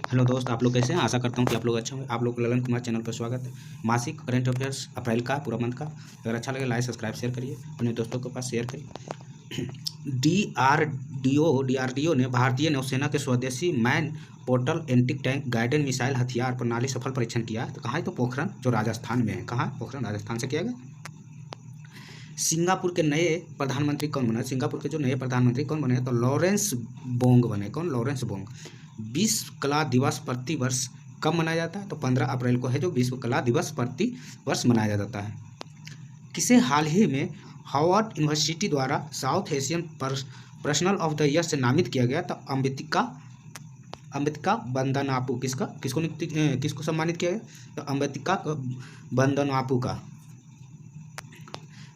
Hello दोस्त, आप लोग कैसे हैं? आशा करता हूँ कि आप लोग अच्छा होंगे। आप लोग को ललन कुमार चैनल पर स्वागत है। मासिक करंट अफेयर्स अप्रैल का पूरा मंथ का। अगर अच्छा लगे लाइक सब्सक्राइब शेयर करिए, अपने दोस्तों के पास शेयर करिए। डीआरडीओ ने भारतीय नौसेना के स्वदेशी man portal anti tank guided missile हथियार प्रणाली सफल परीक्षण किया। तो कहाँ है? तो पोखरण, जो राजस्थान में है। कहाँ? पोखरण राजस्थान से किया गया। सिंगापुर के नए प्रधानमंत्री कौन बने? सिंगापुर के जो नए प्रधानमंत्री कौन बने? तो लॉरेंस बोंग बने। कौन? Lawrence Bong. विश्व कला दिवस प्रति वर्ष कब मनाया जाता है? तो 15 अप्रैल को है जो विश्व कला दिवस प्रति वर्ष मनाया जाता है। किसे हाल ही में हार्वर्ड यूनिवर्सिटी द्वारा south Asian personal of the year से नामित किया गया? तो अम्बिका बंदनापू। किसको सम्मानित किया गया? तो अम्बिका बंदनापू का।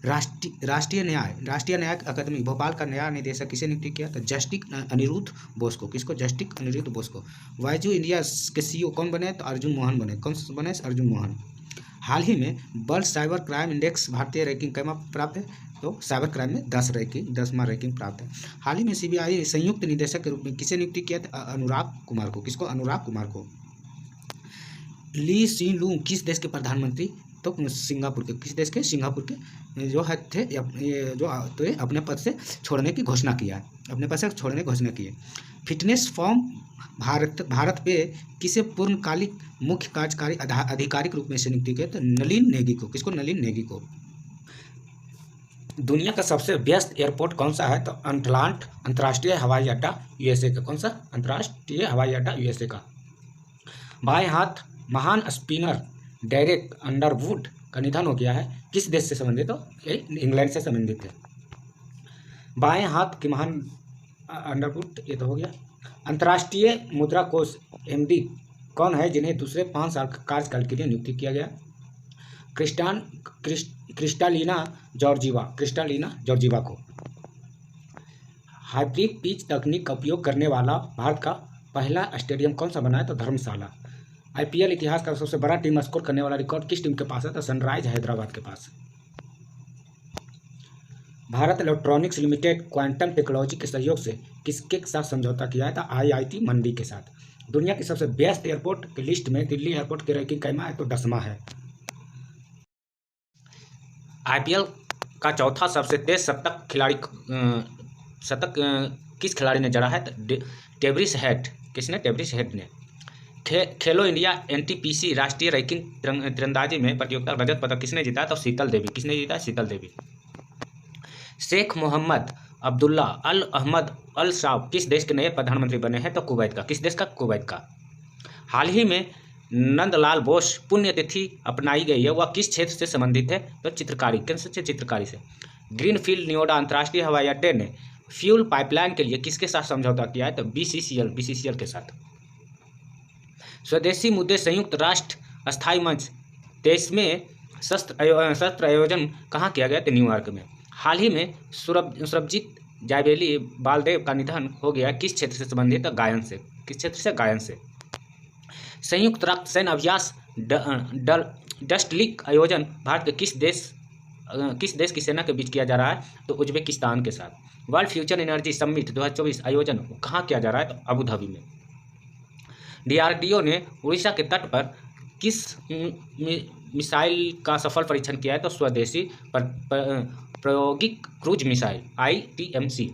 राष्ट्रीय न्याय अकादमी भोपाल का नया निदेशक किसे नियुक्त किया? तो जस्टिस अनिरुद्ध बोस को। किसको? जस्टिस अनिरुद्ध बोस को। वाइजू इंडिया के सीईओ कौन बने? तो अर्जुन मोहन बने। कौन बने? अर्जुन मोहन। हाल ही में वर्ल्ड साइबर क्राइम इंडेक्स भारतीय रैंकिंग कैमा प्राप्त है? तो साइबर क्राइम में 10वां रैंकिंग प्राप्त है। हाल ही में सीबीआई संयुक्त निदेशक के रूप में किसे नियुक्त किया? अनुराग कुमार को। किसको? अनुराग कुमार को। ली सीन लूंग किस देश के प्रधानमंत्री? तो सिंगापुर के। किस देश के? सिंगापुर के जो है थे जो तो अपने पद से छोड़ने की घोषणा किया है। अपने पद से छोड़ने की घोषणा की है। फिटनेस फॉर्म भारत पे किसे पूर्णकालिक मुख्य कार्यकारी आधिकारिक रूप में से नियुक्त किया? तो नलिन नेगी को। किसको? नलिन नेगी को। दुनिया का सबसे व्यस्त एयरपोर्ट कौन सा है? तो अटलांटा अंतर्राष्ट्रीय हवाई अड्डा यूएसए का। कौन सा? अंतर्राष्ट्रीय हवाई अड्डा यूएसए का। बाएं हाथ महान स्पिनर डेरेक अंडरवुड का निधन हो गया है। किस देश से संबंधित? हो? इंग्लैंड से संबंधित है। बाएं हाथ के महान अंडरवुड, ये तो हो गया। अंतर्राष्ट्रीय मुद्रा कोष एमडी कौन है जिन्हें दूसरे 5 साल कार्यकाल के लिए नियुक्त किया गया? क्रिस्टालिना जॉर्जीवा को। हाइब्रिड पिच तकनीक का उपयोग करने वाला भारत का पहला स्टेडियम कौन सा बना है? तो धर्मशाला। आईपीएल इतिहास का सबसे बड़ा टीम स्कोर करने वाला रिकॉर्ड किस टीम के पास है? तो सनराइज हैदराबाद के पास। Bharat electronics limited quantum technology के सहयोग से किसके साथ समझौता किया है? तो आईआईटी मंडी के साथ। दुनिया की सबसे व्यस्त एयरपोर्ट की लिस्ट में दिल्ली एयरपोर्ट की रैंकिंग कैमा है? तो 10वां है। आईपीएल का चौथा सबसे तेज शतक किस खिलाड़ी ने जड़ा है? तो टेब्रिस हेड। किसने? टेब्रिस हेड ने। खेलो इंडिया एनटीपीसी राष्ट्रीय रैंकिंग तीरंदाजी में प्रतियोगिता रजत पदक किसने जीता? तो शीतल देवी। किसने जीता? शीतल देवी। शेख मोहम्मद अब्दुल्ला अल अहमद अल साब किस देश के नए प्रधानमंत्री बने हैं? तो कुवैत का। किस देश का? कुवैत का। हाल ही में नंदलाल बोस पुण्यतिथि अपनाई गई है, वह किस क्षेत्र से संबंधित है? तो चित्रकारी। किस से? चित्रकारी से। ग्रीनफील्ड नोएडा अंतर्राष्ट्रीय हवाई अड्डे ने फ्यूल पाइपलाइन के लिए किसके साथ समझौता किया है? तो बीसीसीएल के साथ। स्वदेशी मुद्दे संयुक्त राष्ट्र अस्थायी मंच 23वें शस्त्र आयोजन कहाँ किया गया? तो न्यूयॉर्क में। हाल ही में सुरभजीत जायबेली बालदेव का निधन हो गया। किस क्षेत्र से संबंधित? गायन से। किस क्षेत्र से? गायन से। संयुक्त राष्ट्र सैन्य अभ्यास डस्ट लीग आयोजन भारत के किस देश की सेना के बीच किया जा रहा है? तो उज्बेकिस्तान के साथ। वर्ल्ड फ्यूचर एनर्जी समिट 2024 आयोजन कहाँ किया जा रहा है? तो अबू धाबी में। डीआरडीओ ने उड़ीसा के तट पर किस मिसाइल का सफल परीक्षण किया है? तो स्वदेशी प्रायोगिक क्रूज मिसाइल आईटीएमसी।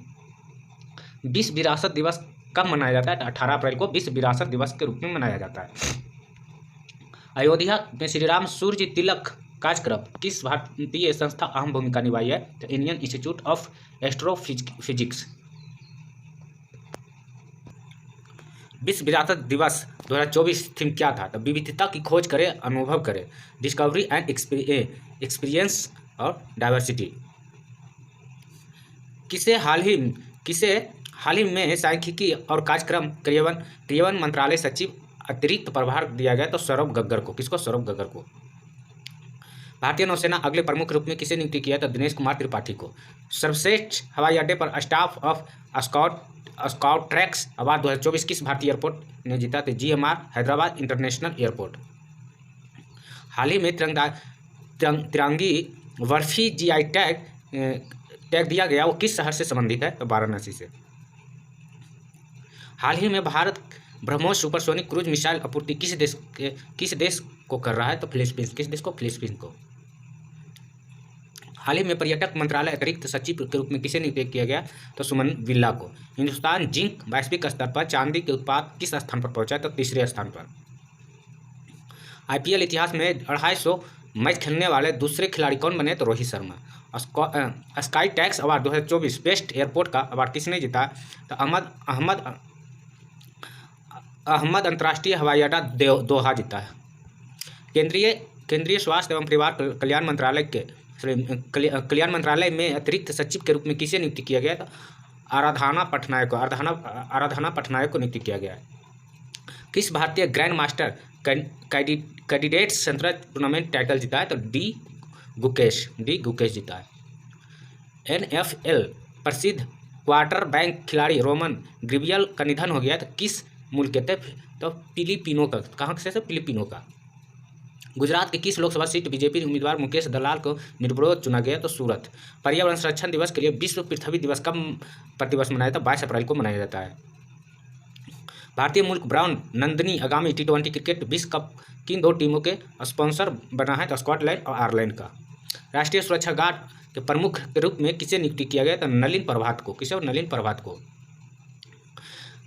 विश्व विरासत दिवस कब मनाया जाता है? तो 18 अप्रैल को विश्व विरासत दिवस के रूप में मनाया जाता है। अयोध्या में श्रीराम सूर्य तिलक कार्यक्रम किस भारतीय संस्था अहम भूमिका निभाई है? तो इंडियन इंस्टीट्यूट ऑफ एस्ट्रोफिजिक्स। विश्व विरासत दिवस 2024 थीम क्या था? तो विविधता की खोज करें, अनुभव करें। डिस्कवरी एंड एक्सपीरियंस और डाइवर्सिटी। किसे हाल ही में सांख्यिकी और कार्यक्रम क्रियान्वयन मंत्रालय सचिव अतिरिक्त प्रभार दिया गया? तो सौरभ गग्गर को। किसको? सौरभ गग्गर को। भारतीय नौसेना अगले प्रमुख रूप में किसे नियुक्त किया? तो दिनेश कुमार त्रिपाठी को। सर्वश्रेष्ठ हवाई अड्डे पर staff of scout tracks award 2024 किस भारतीय एयरपोर्ट ने जीता? तो जीएमआर हैदराबाद इंटरनेशनल एयरपोर्ट। हाल ही में तिरंगी बर्फी जीआई टैग दिया गया, वो किस शहर से संबंधित है? तो वाराणसी से। हाल ही में Bharat BrahMos supersonic cruise missile आपूर्ति किस देश को कर रहा है? तो फिलीपींस। किस देश को? फिलीपींस को। हाल ही में पर्यटक मंत्रालय अतिरिक्त सचिव के रूप में किसे नियुक्त किया गया? तो सुमन बिल्ला को। हिंदुस्तान जिंक वैश्विक स्तर पर चांदी के उत्पाद किस स्थान पर पहुंचा? तो तीसरे स्थान पर। IPL इतिहास में 250 मैच खेलने वाले दूसरे खिलाड़ी कौन बने? तो Rohit Sharma. Sky tax award 2024 best airport का अवार्ड किसने जीता? तो अहमद अंतर्राष्ट्रीय हवाई अड्डा दोहा जीता है। केंद्रीय स्वास्थ्य एवं परिवार कल्याण मंत्रालय में अतिरिक्त सचिव के रूप में किसे नियुक्त किया गया? तो आराधना पटनायक को नियुक्त किया गया है। किस भारतीय grand master candidates central tournament title जीता है? तो डी गुकेश जीता है। NFL प्रसिद्ध क्वार्टर बैंक खिलाड़ी रोमन ग्रिवियल का निधन हो गया, तो किस मुल्क के थे? तो फिलिपिनो का। कहाँ से? फिलिपिनो का। गुजरात की किस लोकसभा सीट बीजेपी उम्मीदवार मुकेश दलाल को निर्विरोध चुना गया? तो सूरत। पर्यावरण संरक्षण दिवस के लिए विश्व पृथ्वी दिवस कब प्रतिवर्ष मनाया था? 22 अप्रैल को मनाया जाता है। भारतीय मुल्क ब्राउन नंदनी आगामी T20 क्रिकेट विश्व कप किन 2 टीमों के स्पॉन्सर बना है? तो स्कॉटलैंड और आयरलैंड का। राष्ट्रीय सुरक्षा गार्ड के प्रमुख के रूप में किसे नियुक्त किया गया? तो नलिन प्रभात को। किसे? नलिन प्रभात को।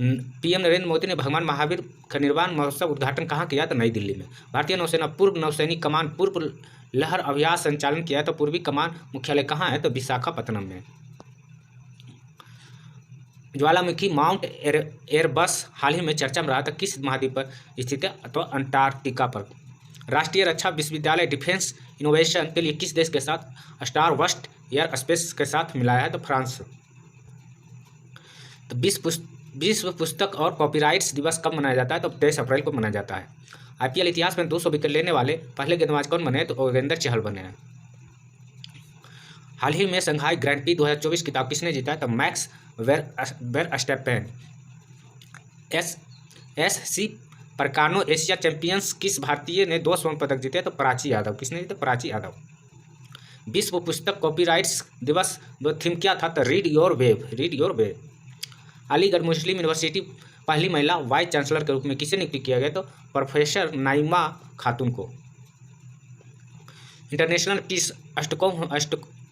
PM नरेंद्र मोदी ने भगवान महावीर का निर्वाण महोत्सव उद्घाटन कहाँ किया? तो नई दिल्ली में। भारतीय नौसेना पूर्व नौसैनिक कमान पूर्व लहर अभ्यास संचालन किया, तो पूर्वी कमान मुख्यालय कहाँ है? तो विशाखापत्तनम में। ज्वालामुखी माउंट एरबस हाल ही में चर्चा में रहा था, किस महाद्वीप पर स्थित है? तो अंटार्कटिका पर। राष्ट्रीय रक्षा विश्वविद्यालय डिफेंस इनोवेशन के लिए किस देश के साथ स्टार वस्ट एयर स्पेस के साथ मिलाया है? तो फ्रांस। तो विश्व पुस्तक और कॉपीराइट्स दिवस कब मनाया जाता है? तो 23 अप्रैल को मनाया जाता है। IPL इतिहास में 200 विकेट लेने वाले पहले गेंदबाज कौन बने? तो योगेंद्र चहल बने हैं। हाल ही में संघाई ग्रैंड प्री 2024 खिताब किसने जीता है? तो मैक्स वेरस्टैपेन। SC परकानो एशिया चैंपियंस किस भारतीय ने 2 स्वर्ण पदक जीते? तो प्राची यादव। किसने जीते? प्राची यादव। विश्व पुस्तक कॉपीराइट्स दिवस थीम क्या था? तो read your wave. Aligarh Muslim university पहली महिला वाइस चांसलर के रूप में किसे नियुक्त किया गया? तो प्रोफेसर नाइमा खातून को। International peace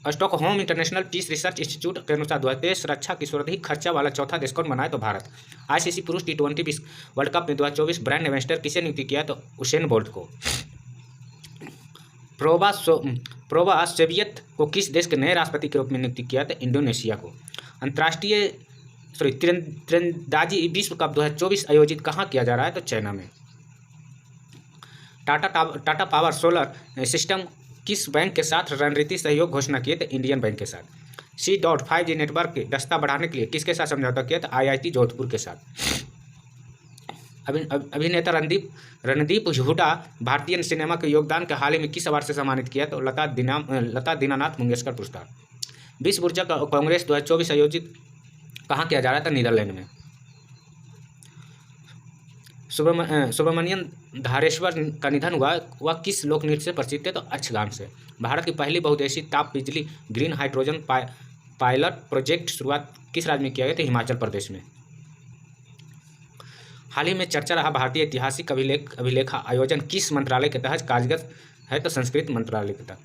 Stockholm international peace research institute के अनुसार 2023 रक्षा की सर्वाधिक खर्चा वाला चौथा देश कौन बना है? तो भारत। ICC पुरुष T20 वर्ल्ड कप में 2024 ब्रांड एम्बेसडर किसे नियुक्त किया? तो उसेन बोल्ट को। प्रोबासेवियत को किस देश के नए राष्ट्रपति के रूप में नियुक्त किया? तो इंडोनेशिया को। अंतर्राष्ट्रीय तीरंदाजी विश्व कप 2024 आयोजित कहाँ किया जा रहा है? तो चाइना में। टाटा पावर सोलर सिस्टम किस बैंक के साथ रणनीतिक सहयोग घोषणा किए? तो इंडियन बैंक के साथ। C.5G नेटवर्क की दक्षता बढ़ाने के लिए किसके साथ समझौता किया? तो IIT जोधपुर के साथ। अभिनेता रणदीप हुड्डा भारतीय सिनेमा के योगदान के हाल ही में किस अवार्ड से सम्मानित किया? तो लता दीनानाथ मंगेशकर पुरस्कार। विश्व ऊर्जा कांग्रेस 2024 आयोजित कहाँ किया जा रहा था? नीदरलैंड में। सुब्रमण्यम धारेश्वर का निधन हुआ, वह किस लोक नृत्य से प्रसिद्ध थे? तो यक्षगान से। भारत की पहली बहुउद्देशीय ताप बिजली ग्रीन हाइड्रोजन पायलट प्रोजेक्ट शुरुआत किस राज्य में किया गया? तो हिमाचल प्रदेश में। हाल ही में चर्चा रहा भारतीय ऐतिहासिक अभिलेखा आयोजन किस मंत्रालय के तहत कार्यरत है? तो संस्कृत मंत्रालय के तहत।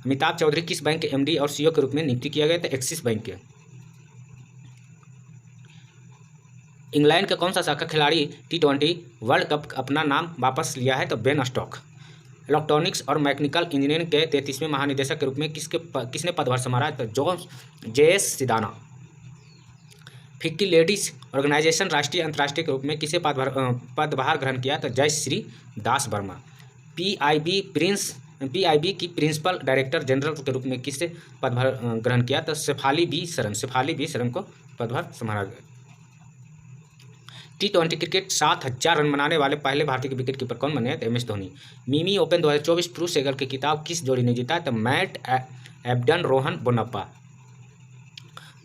अमिताभ चौधरी किस बैंक के MD और CEO के रूप में नियुक्त किया गया? तो एक्सिस बैंक के। इंग्लैंड का कौन सा शाखा खिलाड़ी T20 वर्ल्ड कप अपना नाम वापस लिया है? तो बेन स्टोक्स। इलेक्ट्रॉनिक्स और मैकेनिकल इंजीनियरिंग के 33वें महानिदेशक के रूप में किसने पदभार संभाला है? तो JS Sidana. FICCI ladies organisation राष्ट्रीय अंतर्राष्ट्रीय के रूप में किसे पदभार ग्रहण किया? तो जयश्री दास वर्मा। PIB की प्रिंसिपल डायरेक्टर जनरल के रूप में किसे पदभार ग्रहण किया? तो शेफाली बी शरण को पदभार संभाला गया। T20 क्रिकेट 7000 रन बनाने वाले पहले भारतीय विकेट कीपर कौन बने हैं? तो MS धोनी। मिमी ओपन 2024 पुरुष एकल की किताब किस जोड़ी ने जीता? तो मैट एबडन रोहन बोनप्पा।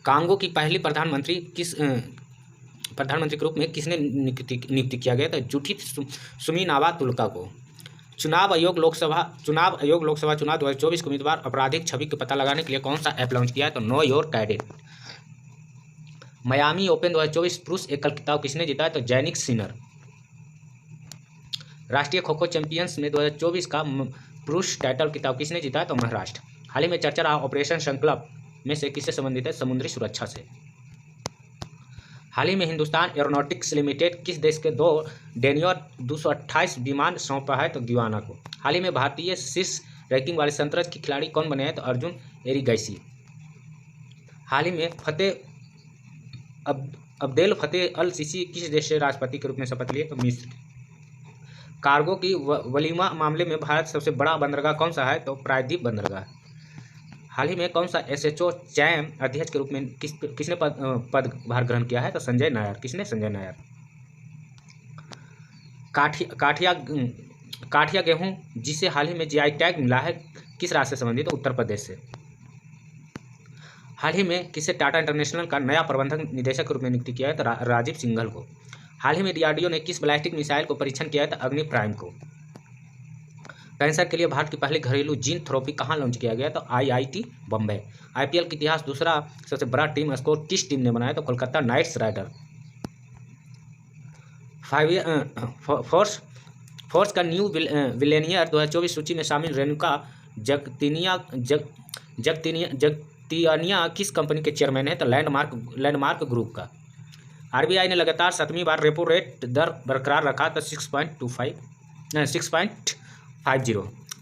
कांगो की पहली प्रधानमंत्री के रूप में किसने नियुक्त किया गया? तो जुडिथ सुमिनावा तुलका को। चुनाव आयोग लोकसभा चुनाव 2024 के उम्मीदवार आपराधिक छवि का पता लगाने के लिए कौन सा ऐप लॉन्च किया है? तो know your cadet. Miami open 2024 पुरुष एकल खिताब किसने जीता है? तो जैनिक सिनर। राष्ट्रीय खो खो चैंपियंस में 2024 का पुरुष टाइटल खिताब किसने जीता है? तो महाराष्ट्र। हाल ही में चर्चा रहा ऑपरेशन संकल्प में से किससे संबंधित है? समुद्री सुरक्षा से। हाल ही में हिंदुस्तान एरोनॉटिक्स लिमिटेड किस देश के 2 डेनियर 228 विमान सौंपा है? तो गयाना को। हाल ही में भारतीय शीर्ष रैंकिंग वाले शतरंज के खिलाड़ी कौन बने हैं? तो अर्जुन एरिगैसी। हाल ही में अब्देल फतेह अल सीसी किस देश से राष्ट्रपति के रूप में शपथ लिए? तो मिस्र। कार्गो की वलीमा मामले में भारत सबसे बड़ा बंदरगाह कौन सा है? तो प्रायद्वीप बंदरगाह। हाल ही में कौन सा एसएचओ चैम अध्यक्ष के रूप में किसने पदभार ग्रहण किया है? तो संजय नायर। किसने? संजय नायर। काठिया गेहूं जिसे हाल ही में जीआई टैग मिला है किस राज्य से संबंधित? तो उत्तर प्रदेश से। हाल ही में किसे टाटा इंटरनेशनल का नया प्रबंधक निदेशक के रूप में नियुक्त किया है? तो राजीव सिंघल को। हाल ही में डीआरडीओ ने किस बैलिस्टिक मिसाइल को परीक्षण किया है? तो अग्नि प्राइम को। कैंसर के लिए भारत की पहली घरेलू जीन थेरेपी कहाँ लॉन्च किया गया? तो आईआईटी बम्बई। आईपीएल के इतिहास दूसरा सबसे बड़ा टीम स्कोर किस टीम ने बनाया? तो कोलकाता नाइट्स राइडर। फोर्स का न्यू विलेनियर 2024 सूची में शामिल रेणुका जगतियानिया किस कंपनी के चेयरमैन है? तो लैंडमार्क ग्रुप का। आरबीआई ने लगातार 7वीं बार रेपो रेट दर बरकरार रखा तो 6.50।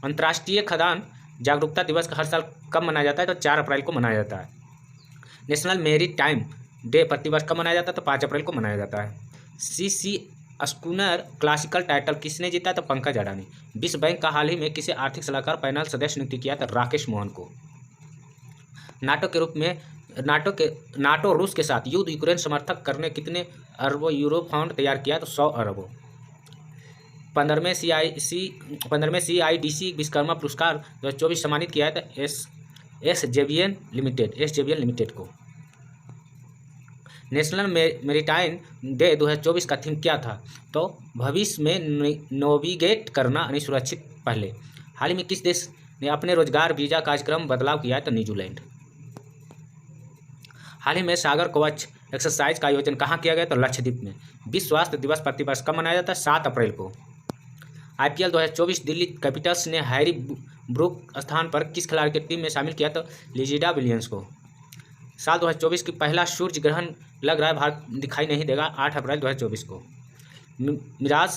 अंतर्राष्ट्रीय खदान जागरूकता दिवस हर साल कब मनाया जाता है? तो 4 अप्रैल को मनाया जाता है। नेशनल मेरी टाइम डे प्रतिवर्ष कब मनाया जाता है? तो 5 अप्रैल को मनाया जाता है। सीसी स्कूनर क्लासिकल टाइटल किसने जीता? तो पंकज अडानी। विश्व बैंक का हाल ही में किसे आर्थिक सलाहकार पैनल सदस्य नियुक्त किया? तो राकेश मोहन को। नाटो रूस के साथ युद्ध यूक्रेन समर्थक करने कितने अरबों यूरो फंड तैयार किया? तो 100 अरबों। 15वें CIDC विश्वकर्मा पुरस्कार 2024 सम्मानित किया है तो एसजेवीएन लिमिटेड को। नेशनल मेरीटाइम डे 2024 का थीम क्या था? तो भविष्य में नेविगेट करना यानी सुरक्षित पहले। हाल ही में किस देश ने अपने रोजगार वीजा कार्यक्रम बदलाव किया है? तो न्यूजीलैंड। हाल ही में सागर कवच एक्सरसाइज का आयोजन कहाँ किया गया? तो लक्षद्वीप में। विश्व स्वास्थ्य दिवस प्रतिवर्ष कब मनाया जाता है? 7 अप्रैल को। आईपीएल 2024 दिल्ली कैपिटल्स ने हैरी ब्रूक स्थान पर किस खिलाड़ी की टीम में शामिल किया? तो लिजिडा विलियम्स को। साल 2024 की पहला सूर्य ग्रहण लग रहा है भारत दिखाई नहीं देगा 8 अप्रैल 2024 को। मिराज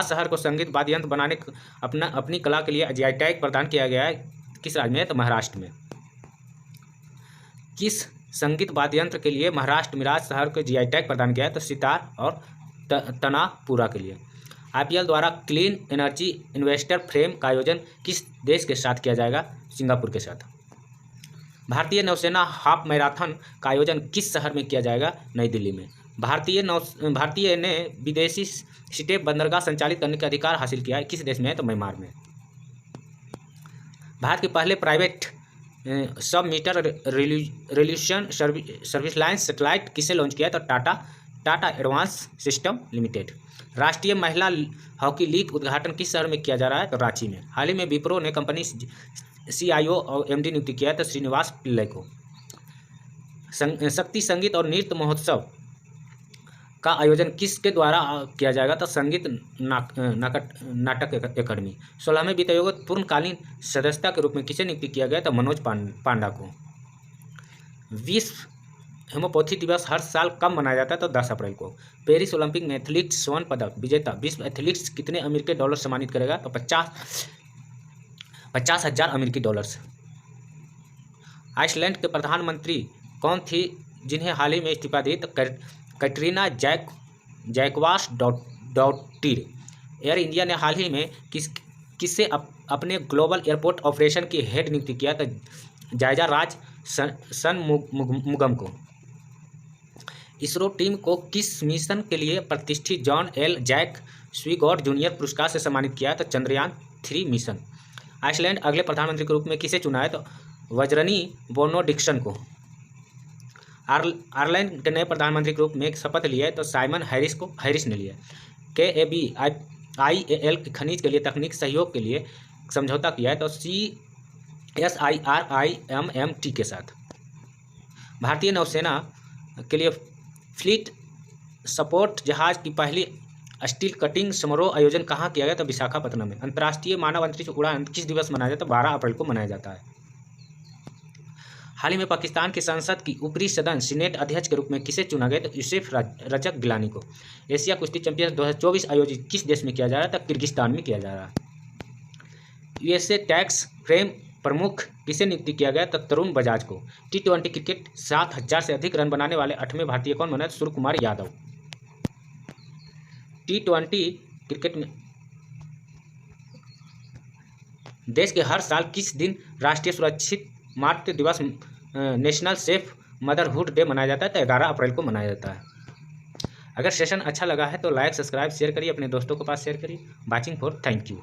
शहर को संगीत वाद्य यंत्र बनाने अपनी कला के लिए जीआई टैग प्रदान किया गया है किस राज्य में? तो महाराष्ट्र में। किस संगीत वाद्य यंत्र के लिए महाराष्ट्र मिराज शहर को जीआई टैग प्रदान किया है? तो सितार और तनापुरा के लिए। आईपीएल द्वारा क्लीन एनर्जी इन्वेस्टर फ्रेम का आयोजन किस देश के साथ किया जाएगा? सिंगापुर के साथ। भारतीय नौसेना हाफ मैराथन का आयोजन किस शहर में किया जाएगा? नई दिल्ली में। भारतीय ने विदेशी स्टेप बंदरगाह संचालित करने का अधिकार हासिल किया है किस देश में है? तो म्यांमार में। भारत के पहले private sub metre resolution service line satellite किसे लॉन्च किया है? तो टाटा एडवांस सिस्टम लिमिटेड। राष्ट्रीय महिला हॉकी लीग उद्घाटन किस शहर में किया जा रहा है? तो रांची में। हाल ही में विप्रो ने कंपनी CIO और MD नियुक्त किया है तो श्रीनिवास पिल्लै को। शक्ति संगीत और नृत्य महोत्सव का आयोजन किसके द्वारा किया जाएगा? तो संगीत नाटक अकादमी। 16वें वित्त आयोग पूर्णकालीन सदस्यता के रूप में किसे नियुक्त किया गया? तो मनोज पांडा को। विश्व हेमोपैथी दिवस हर साल कब मनाया जाता है? तो 10 अप्रैल को। पेरिस ओलंपिक में एथलीट्स स्वर्ण पदक विजेता विश्व एथलीट्स कितने अमेरिकी डॉलर सम्मानित करेगा? तो 50,000 अमेरिकी डॉलर्स। आइसलैंड के प्रधानमंत्री कौन थी जिन्हें हाल ही में इस्तीफा दी? तो कैटरीना जैकवास डॉटिर। एयर इंडिया ने हाल ही में किससे अपने ग्लोबल एयरपोर्ट ऑपरेशन की हेड नियुक्त किया? तो जायजा राज सनमुगम को। इसरो टीम को किस मिशन के लिए प्रतिष्ठित जॉन एल जैक स्वीगॉट जूनियर पुरस्कार से सम्मानित किया? तो चंद्रयान 3 मिशन। आइसलैंड अगले प्रधानमंत्री के रूप में किसे चुना है? तो वज्रनी बेनेडिक्टसन को। आयरलैंड के नए प्रधानमंत्री के रूप में शपथ लिया है तो साइमन हैरिस ने लिया। KABIAL की खनिज के लिए तकनीक सहयोग के लिए समझौता किया है तो CSIRIMMT के साथ। भारतीय नौसेना के लिए फ्लीट सपोर्ट जहाज की पहली स्टील कटिंग समारोह आयोजन कहाँ किया गया? तो विशाखापट्टनम में। अंतर्राष्ट्रीय मानव अंतरिक्ष उड़ान किस दिवस मनाया जाता है? 12 अप्रैल को मनाया जाता है। हाल ही में पाकिस्तान की संसद की ऊपरी सदन सीनेट अध्यक्ष के रूप में किसे चुना गया? तो यूसुफ रजक गिलानी को। एशिया कुश्ती चैंपियनशिप 2024 आयोजित किस देश में किया जा रहा है? तो किर्गिस्तान में किया जा रहा है। यूएसए टैक्स फ्रेम प्रमुख किसे नियुक्ति किया गया? तो तरुण बजाज को। T20 क्रिकेट 7,000 से अधिक रन बनाने वाले 8वें भारतीय कौन बना? सूर्य कुमार यादव। T20 क्रिकेट में देश के हर साल किस दिन राष्ट्रीय सुरक्षित मातृ दिवस नेशनल सेफ मदरहुड डे मनाया जाता है? तो 11 अप्रैल को मनाया जाता है। अगर सेशन अच्छा लगा है तो लाइक सब्सक्राइब शेयर करिए, अपने दोस्तों के पास शेयर करिए। Watching for thank you.